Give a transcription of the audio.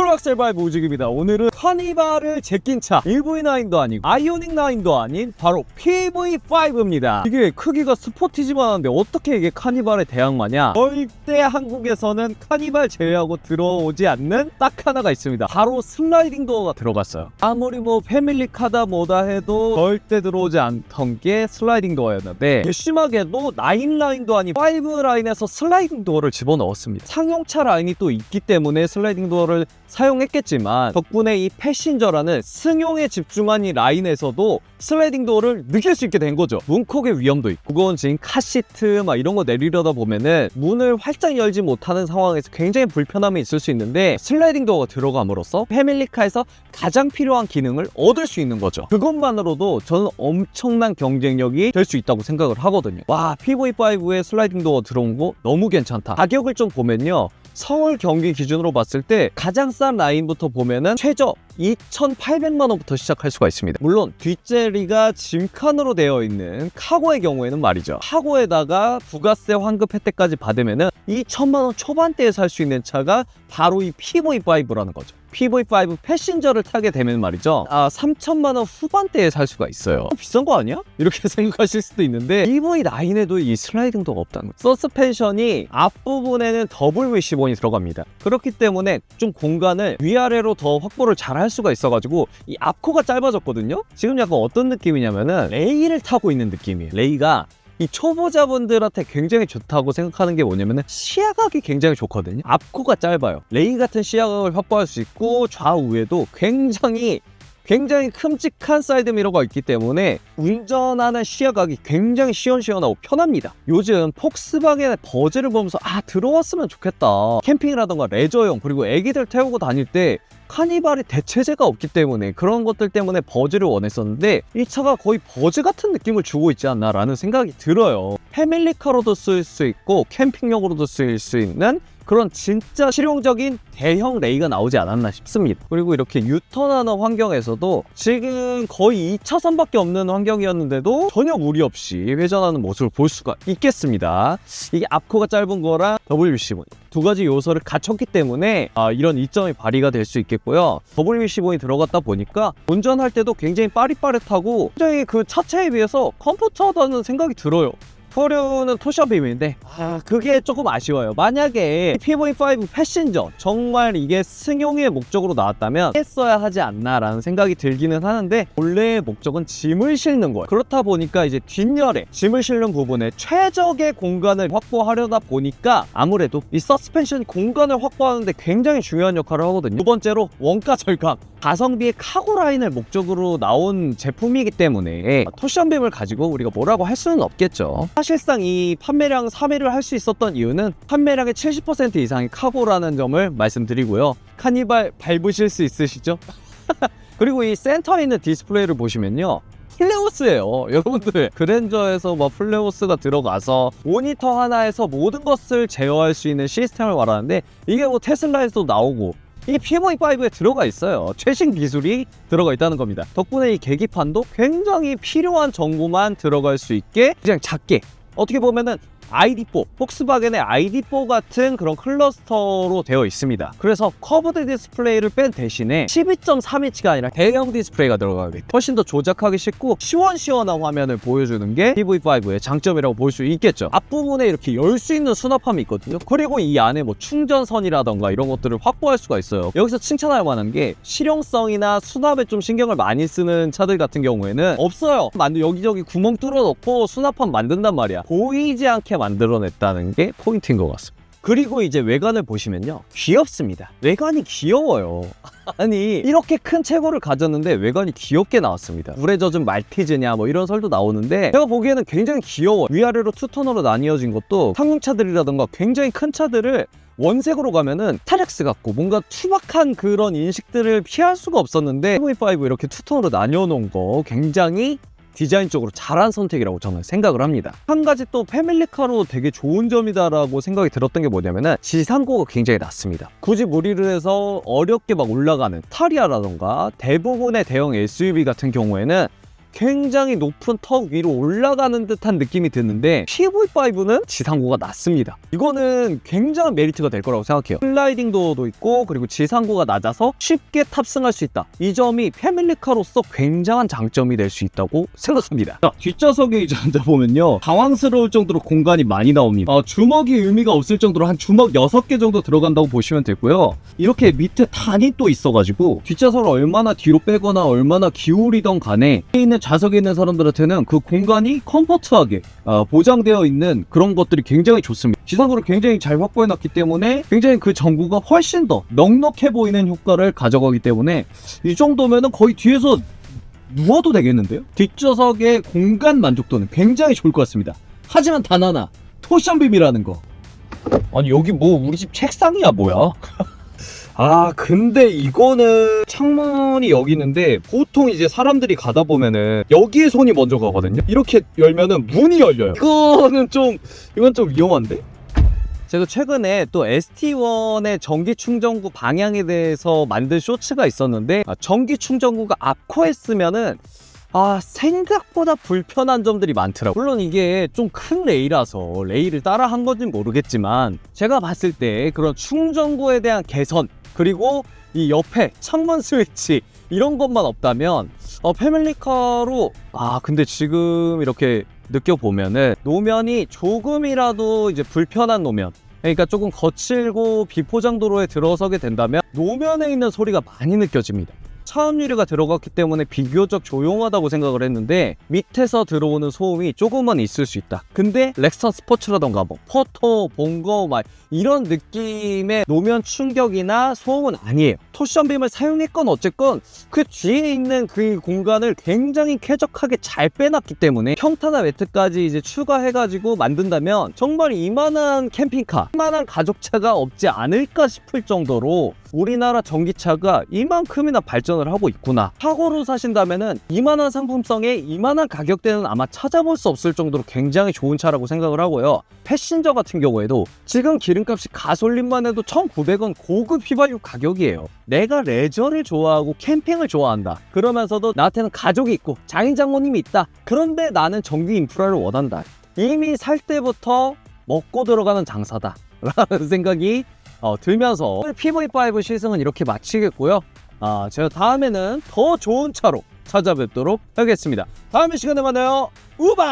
트럭셀 바이브 우직입니다. 오늘은 카니발을 제낀 차 EV9도 아니고 아이오닉9도 아닌 바로 PV5입니다. 이게 크기가 스포티지만 한데 어떻게 이게 카니발의 대항마냐? 절대 한국에서는 카니발 제외하고 들어오지 않는 딱 하나가 있습니다. 바로 슬라이딩 도어가 들어갔어요. 아무리 뭐 패밀리카다 뭐다 해도 절대 들어오지 않던 게 슬라이딩 도어였는데 괘씸하게도 9라인도 아닌 5라인에서 슬라이딩 도어를 집어넣었습니다. 상용차 라인이 또 있기 때문에 슬라이딩 도어를 사용했겠지만 덕분에 이 패신저라는 승용에 집중한 이 라인에서도 슬라이딩 도어를 느낄 수 있게 된 거죠. 문콕의 위험도 있고 무거운 카시트 막 이런 거 내리려다 보면은 문을 활짝 열지 못하는 상황에서 굉장히 불편함이 있을 수 있는데 슬라이딩 도어가 들어감으로써 패밀리카에서 가장 필요한 기능을 얻을 수 있는 거죠. 그것만으로도 저는 엄청난 경쟁력이 될 수 있다고 생각을 하거든요. 와, PV5에 슬라이딩 도어 들어온 거 너무 괜찮다. 가격을 좀 보면요, 서울 경기 기준으로 봤을 때 가장 싼 라인부터 보면은 최저 2,800만 원부터 시작할 수가 있습니다. 물론 뒷재리가 짐칸으로 되어 있는 카고의 경우에는 말이죠, 카고에다가 부가세 환급 혜택까지 받으면은 2,000만 원 초반대에 살 수 있는 차가 바로 이 PV5라는 거죠. PV5 패신저를 타게 되면 말이죠, 3천만 원 후반대에 살 수가 있어요. 비싼 거 아니야? 이렇게 생각하실 수도 있는데 EV9에도 이 슬라이딩 도어가 없다는 거죠. 서스펜션이 앞부분에는 더블 위시본이 들어갑니다. 그렇기 때문에 좀 공간을 위아래로 더 확보를 잘 할 수가 있어가지고 이 앞코가 짧아졌거든요. 지금 약간 어떤 느낌이냐면은 레이를 타고 있는 느낌이에요. 레이가 이 초보자분들한테 굉장히 좋다고 생각하는 게 뭐냐면은 시야각이 굉장히 좋거든요. 앞코가 짧아요. 레이 같은 시야각을 확보할 수 있고 좌우에도 굉장히 큼직한 사이드미러가 있기 때문에 운전하는 시야각이 굉장히 시원시원하고 편합니다. 요즘 폭스바겐의 버즈를 보면서 들어왔으면 좋겠다, 캠핑이라던가 레저용 그리고 애기들 태우고 다닐 때 카니발이 대체제가 없기 때문에 그런 것들 때문에 버즈를 원했었는데 이 차가 거의 버즈 같은 느낌을 주고 있지 않나 라는 생각이 들어요. 패밀리카로도 쓸 수 있고 캠핑용으로도 쓸 수 있는 그런 진짜 실용적인 대형 레이가 나오지 않았나 싶습니다. 그리고 이렇게 유턴하는 환경에서도 지금 거의 2차선밖에 없는 환경이었는데도 전혀 무리 없이 회전하는 모습을 볼 수가 있겠습니다. 이게 앞코가 짧은 거랑 WC-본이 두 가지 요소를 갖췄기 때문에 이런 이점이 발휘가 될 수 있겠고요. WC-본이 들어갔다 보니까 운전할 때도 굉장히 빠릿빠릿하고 굉장히 그 차체에 비해서 컴포트하다는 생각이 들어요. 포류는 토셔빔인데 그게 조금 아쉬워요. 만약에 PV5 패신저 정말 이게 승용의 목적으로 나왔다면 했어야 하지 않나 라는 생각이 들기는 하는데 원래의 목적은 짐을 실는 거예요. 그렇다 보니까 이제 뒷열에 짐을 실는 부분에 최적의 공간을 확보하려다 보니까 아무래도 이 서스펜션 공간을 확보하는데 굉장히 중요한 역할을 하거든요. 두 번째로 원가 절감, 가성비의 카고 라인을 목적으로 나온 제품이기 때문에 토션빔을 가지고 우리가 뭐라고 할 수는 없겠죠. 사실상 이 판매량 3위를 할 수 있었던 이유는 판매량의 70% 이상이 카고라는 점을 말씀드리고요. 카니발 밟으실 수 있으시죠? 그리고 이 센터에 있는 디스플레이를 보시면요, 플레오스예요. 여러분들 그랜저에서 플레오스가 들어가서 모니터 하나에서 모든 것을 제어할 수 있는 시스템을 말하는데 이게 테슬라에서도 나오고 이게 PV5에 들어가 있어요. 최신 기술이 들어가 있다는 겁니다. 덕분에 이 계기판도 굉장히 필요한 정보만 들어갈 수 있게 그냥 작게, 어떻게 보면은 ID4, 폭스바겐의 ID4 같은 그런 클러스터로 되어 있습니다. 그래서 커브드 디스플레이를 뺀 대신에 12.3인치가 아니라 대형 디스플레이가 들어가게 훨씬 더 조작하기 쉽고 시원시원한 화면을 보여주는 게 PV5의 장점이라고 볼 수 있겠죠. 앞부분에 이렇게 열 수 있는 수납함이 있거든요. 그리고 이 안에 충전선이라던가 이런 것들을 확보할 수가 있어요. 여기서 칭찬할 만한 게 실용성이나 수납에 좀 신경을 많이 쓰는 차들 같은 경우에는 없어요. 여기저기 구멍 뚫어 놓고 수납함 만든단 말이야. 보이지 않게 만들어냈다는 게 포인트인 것 같습니다. 그리고 이제 외관을 보시면요, 귀엽습니다. 외관이 귀여워요. 아니 이렇게 큰 체구를 가졌는데 외관이 귀엽게 나왔습니다. 물에 젖은 말티즈냐 이런 설도 나오는데 제가 보기에는 굉장히 귀여워. 위아래로 투톤으로 나뉘어진 것도 상용차들이라던가 굉장히 큰 차들을 원색으로 가면은 타렉스 같고 뭔가 투박한 그런 인식들을 피할 수가 없었는데 PV5 이렇게 투톤으로 나뉘어 놓은 거 굉장히 디자인적으로 잘한 선택이라고 저는 생각을 합니다. 한 가지 또 패밀리카로 되게 좋은 점이다라고 생각이 들었던 게 뭐냐면은 지상고가 굉장히 낮습니다. 굳이 무리를 해서 어렵게 올라가는 타리아라던가 대부분의 대형 SUV 같은 경우에는 굉장히 높은 턱 위로 올라가는 듯한 느낌이 드는데 PV5는 지상고가 낮습니다. 이거는 굉장한 메리트가 될 거라고 생각해요. 슬라이딩 도어도 있고 그리고 지상고가 낮아서 쉽게 탑승할 수 있다. 이 점이 패밀리카로서 굉장한 장점이 될 수 있다고 생각합니다. 자, 뒷좌석에 이제 앉아보면요, 당황스러울 정도로 공간이 많이 나옵니다. 주먹이 의미가 없을 정도로 한 주먹 6개 정도 들어간다고 보시면 되고요. 이렇게 밑에 단이 또 있어가지고 뒷좌석을 얼마나 뒤로 빼거나 얼마나 기울이던 간에 뒤에 있는 좌석에 있는 사람들한테는 그 공간이 컴포트하게 보장되어 있는 그런 것들이 굉장히 좋습니다. 지상고를 굉장히 잘 확보해놨기 때문에 굉장히 그 전구가 훨씬 더 넉넉해 보이는 효과를 가져가기 때문에 이 정도면은 거의 뒤에서 누워도 되겠는데요? 뒷좌석의 공간 만족도는 굉장히 좋을 것 같습니다. 하지만 단 하나, 토션빔이라는 거. 아니 여기 뭐 우리 집 책상이야 뭐야? 근데 이거는 창문이 여기 있는데 보통 이제 사람들이 가다 보면은 여기에 손이 먼저 가거든요. 이렇게 열면은 문이 열려요. 이건 좀 위험한데? 제가 최근에 또 ST1의 전기 충전구 방향에 대해서 만든 쇼츠가 있었는데 전기 충전구가 앞코에 쓰면은 생각보다 불편한 점들이 많더라고요. 물론 이게 좀 큰 레일이라서 레일을 따라 한 건지는 모르겠지만 제가 봤을 때 그런 충전구에 대한 개선 그리고 이 옆에 창문 스위치 이런 것만 없다면 패밀리카로 근데 지금 이렇게 느껴보면은 노면이 조금이라도 이제 불편한 노면, 그러니까 조금 거칠고 비포장 도로에 들어서게 된다면 노면에 있는 소리가 많이 느껴집니다. 차음 유리가 들어갔기 때문에 비교적 조용하다고 생각을 했는데 밑에서 들어오는 소음이 조금은 있을 수 있다. 근데 렉스턴 스포츠라던가 뭐 포토, 본거 이런 느낌의 노면 충격이나 소음은 아니에요. 토션빔을 사용했건 어쨌건 그 뒤에 있는 그 공간을 굉장히 쾌적하게 잘 빼놨기 때문에 평타나 매트까지 이제 추가해가지고 만든다면 정말 이만한 캠핑카, 이만한 가족차가 없지 않을까 싶을 정도로 우리나라 전기차가 이만큼이나 발전을 하고 있구나. 사고로 사신다면은 이만한 상품성에 이만한 가격대는 아마 찾아볼 수 없을 정도로 굉장히 좋은 차라고 생각을 하고요. 패신저 같은 경우에도 지금 기름값이 가솔린만 해도 1,900원 고급 휘발유 가격이에요. 내가 레저를 좋아하고 캠핑을 좋아한다. 그러면서도 나한테는 가족이 있고 장인 장모님이 있다. 그런데 나는 전기 인프라를 원한다. 이미 살 때부터 먹고 들어가는 장사다 라는 생각이 들면서 PV5 시승은 이렇게 마치겠고요. 제가 다음에는 더 좋은 차로 찾아뵙도록 하겠습니다. 다음 시간에 만나요. 우바!